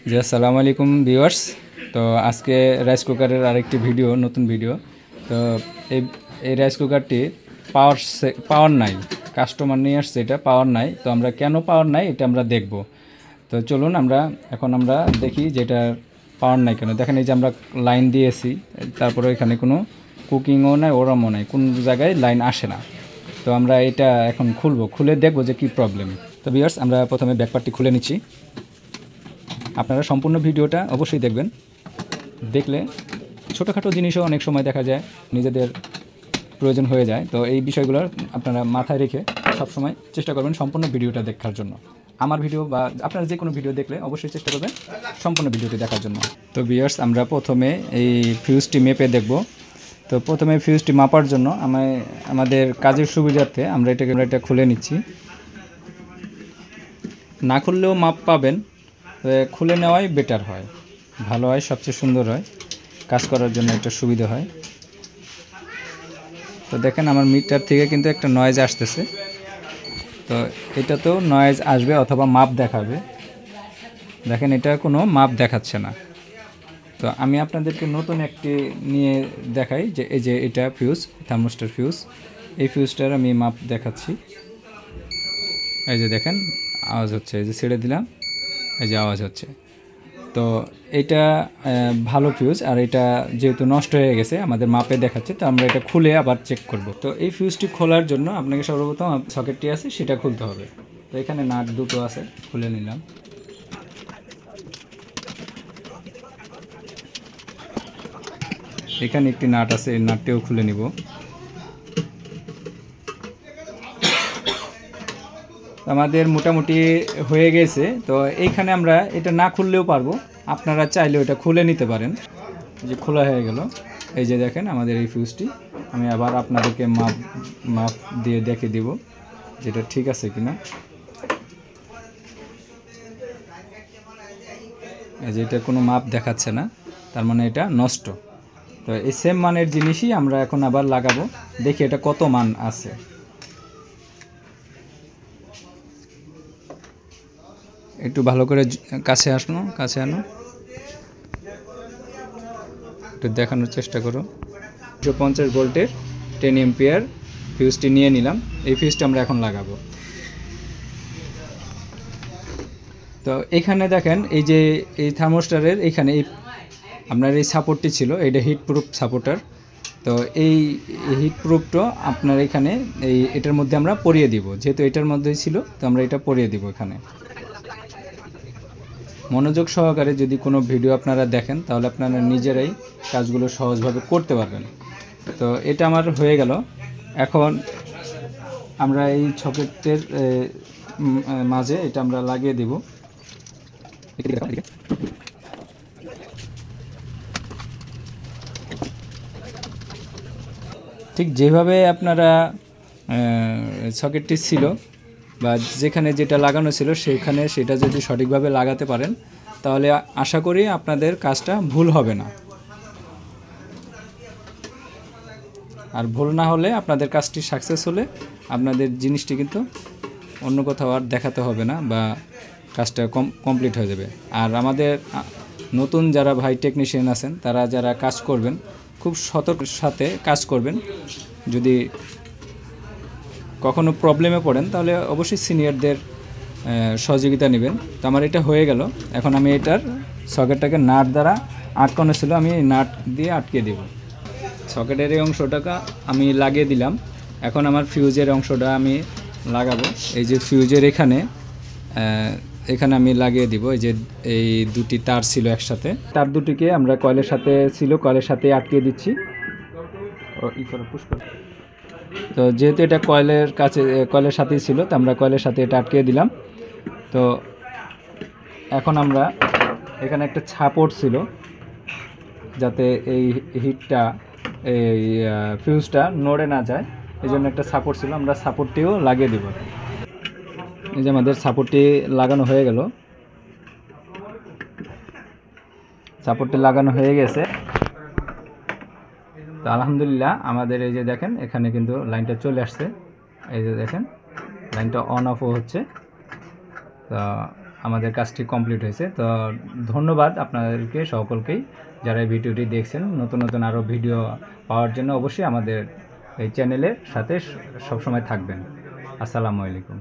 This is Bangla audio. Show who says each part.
Speaker 1: জি আসসালামু আলাইকুম ভিউয়ার্স। তো আজকে রাইস কুকারের আরেকটি ভিডিও, নতুন ভিডিও। তো এই এই রাইস কুকারটি পাওয়ার নাই, কাস্টমার নিয়ে আসছে, এটা পাওয়ার নাই। তো আমরা কেন পাওয়ার নাই এটা আমরা দেখব। তো চলুন আমরা দেখি যে এটা পাওয়ার নাই কেন। দেখেন এই যে আমরা লাইন দিয়েছি, তারপরে এখানে কোনো কুকিংও নাই, ওরমও নাই, কোন জায়গায় লাইন আসে না। তো আমরা এটা এখন খুলে দেখব যে কি প্রবলেম। তো ভিউয়ার্স, আমরা প্রথমে ব্যাকপার্টটি খুলে নিচ্ছি। আপনারা সম্পূর্ণ ভিডিওটা অবশ্যই দেখবেন। দেখলে ছোটোখাটো জিনিসও অনেক সময় দেখা যায় নিজেদের প্রয়োজন হয়ে যায়। তো এই বিষয়গুলো আপনারা মাথায় রেখে সবসময় চেষ্টা করবেন সম্পূর্ণ ভিডিওটা দেখার জন্য। আমার ভিডিও বা আপনারা যে কোনো ভিডিও দেখলে অবশ্যই চেষ্টা করবেন সম্পূর্ণ ভিডিওটি দেখার জন্য। তো ভিউয়ার্স, আমরা প্রথমে এই ফিউজটি মেপে দেখব। তো প্রথমে ফিউজটি মাপার জন্য আমাদের কাজের সুবিধার্থে আমরা এটা খুলে নিচ্ছি। না খুললেও মাপ পাবেন, খুলে নেওয়াই বেটার হয়, ভালো হয়, সবচেয়ে সুন্দর হয়, কাজ করার জন্য একটা সুবিধা হয়। তো দেখেন আমার মিটার থেকে কিন্তু একটা নয়েজ আসতেছে। তো এটাতেও নয়েজ আসবে অথবা মাপ দেখাবে। দেখেন এটা কোনো মাপ দেখাচ্ছে না। তো আমি আপনাদেরকে নতুন একটি নিয়ে দেখাই যে এই যে এটা ফিউজ, থার্মোস্টার ফিউজ। এই ফিউজটার আমি মাপ দেখাচ্ছি। এই যে দেখেন আওয়াজ হচ্ছে, এই যে ছেড়ে দিলাম, এই যে আওয়াজ হচ্ছে। তো এটা ভালো ফিউজ, আর এটা যেহেতু নষ্ট হয়ে গেছে আমাদের মাপে দেখাচ্ছে, তো আমরা এটা খুলে আবার চেক করব। তো এই ফিউজটি খোলার জন্য আপনাকে সর্বপ্রথম সকেটটি আছে সেটা খুলতে হবে। তো এখানে নাট দুটো আছে, খুলে নিলাম। এখানে একটি নাট আছে, এই নাটটিও খুলে নিব। আমাদের মোটামুটি হয়ে গেছে। তো এইখানে আমরা এটা না খুললেও পারবো, আপনারা চাইলেও এটা খুলে নিতে পারেন। যে খোলা হয়ে গেল, এই যে দেখেন আমাদের এই ফিউজটি। আমি আবার আপনাদেরকে মাপ দিয়ে দেখে দিব যেটা ঠিক আছে কিনা। এই যে এটা কোনো মাপ দেখাচ্ছে না, তার মানে এটা নষ্ট। তো এই সেম মানের জিনিসই আমরা এখন আবার লাগাবো, দেখি এটা কত মান আছে। একটু ভালো করে কাছে আনো, একটু দেখানোর চেষ্টা করো। 250 ভোল্টের 10 এম্পিয়ার ফিউজটি নিয়ে নিলাম। এই ফিউজটা আমরা এখন লাগাবো। তো এখানে দেখেন এই যে এই থার্মোস্টারের এইখানে আপনার এই সাপোর্টটি ছিল, এটা হিট প্রুফ সাপোর্টার। তো এই হিট প্রুফটা আপনার এখানে এটার মধ্যে আমরা পরিয়ে দিব, যেহেতু এটার মধ্যেই ছিল, তো আমরা এটা পরিয়ে দিব। এখানে মনোযোগ সহকারে যদি কোনো ভিডিও আপনারা দেখেন তাহলে আপনারা নিজেরাই কাজগুলো সহজভাবে করতে পারবেন। তো এটা আমার হয়ে গেল। এখন আমরা এই সকেটের মাঝে এটা আমরা লাগিয়ে দিব। ঠিক যেভাবে আপনারা সকেটটি ছিল বা যেখানে যেটা লাগানো ছিল সেখানে সেটা যদি সঠিকভাবে লাগাতে পারেন তাহলে আশা করি আপনাদের কাজটা ভুল হবে না। আর ভুল না হলে আপনাদের কাজটি সাকসেস হলে আপনাদের জিনিসটি কিন্তু অন্য কোথাও আর দেখাতে হবে না, বা কাজটা কমপ্লিট হয়ে যাবে। আর আমাদের নতুন যারা ভাই টেকনিশিয়ান আছেন তারা যারা কাজ করবেন খুব সতর্কের সাথে কাজ করবেন। যদি কখনো প্রবলেমে পড়েন তাহলে অবশ্যই সিনিয়রদের সহযোগিতা নেবেন। তো আমার এটা হয়ে গেল। এখন আমি এটার সকেটটাকে নাট দ্বারা আটকানো ছিল, আমি নাট দিয়ে আটকে দেব। সকেটের এই অংশটাকে আমি লাগিয়ে দিলাম। এখন আমার ফিউজের অংশটা আমি লাগাবো। এই যে ফিউজের এখানে আমি লাগিয়ে দিব। এই যে এই দুটি তার ছিল একসাথে, তার দুটিকে আমরা কয়েলের সাথে আটকে দিচ্ছি। তো যেহেতু এটা কয়েলের সাথেই ছিল, তো আমরা কয়েলের সাথে এটা আটকে দিলাম। তো এখন আমরা এখানে একটা সাপোর্ট ছিল যাতে এই হিটটা এই ফিউজটা নড়ে না যায়, এই জন্য একটা সাপোর্ট ছিল, আমরা সাপোর্টটিও লাগিয়ে দেব। এই যে আমাদের সাপোর্টটি লাগানো হয়ে গেল, সাপোর্টটি লাগানো হয়ে গেছে। তো আলহামদুলিল্লাহ আমাদের এই যে দেখেন এখানে কিন্তু লাইনটা চলে আসছে। এই যে দেখেন লাইনটা অন অফও হচ্ছে। তো আমাদের কাজটি কমপ্লিট হয়েছে। তো ধন্যবাদ আপনাদেরকে সকলকেই যারা এই ভিডিওটি দেখছেন। নতুন নতুন আরও ভিডিও পাওয়ার জন্য অবশ্যই আমাদের এই চ্যানেলের সাথে সবসময় থাকবেন। আসসালামু আলাইকুম।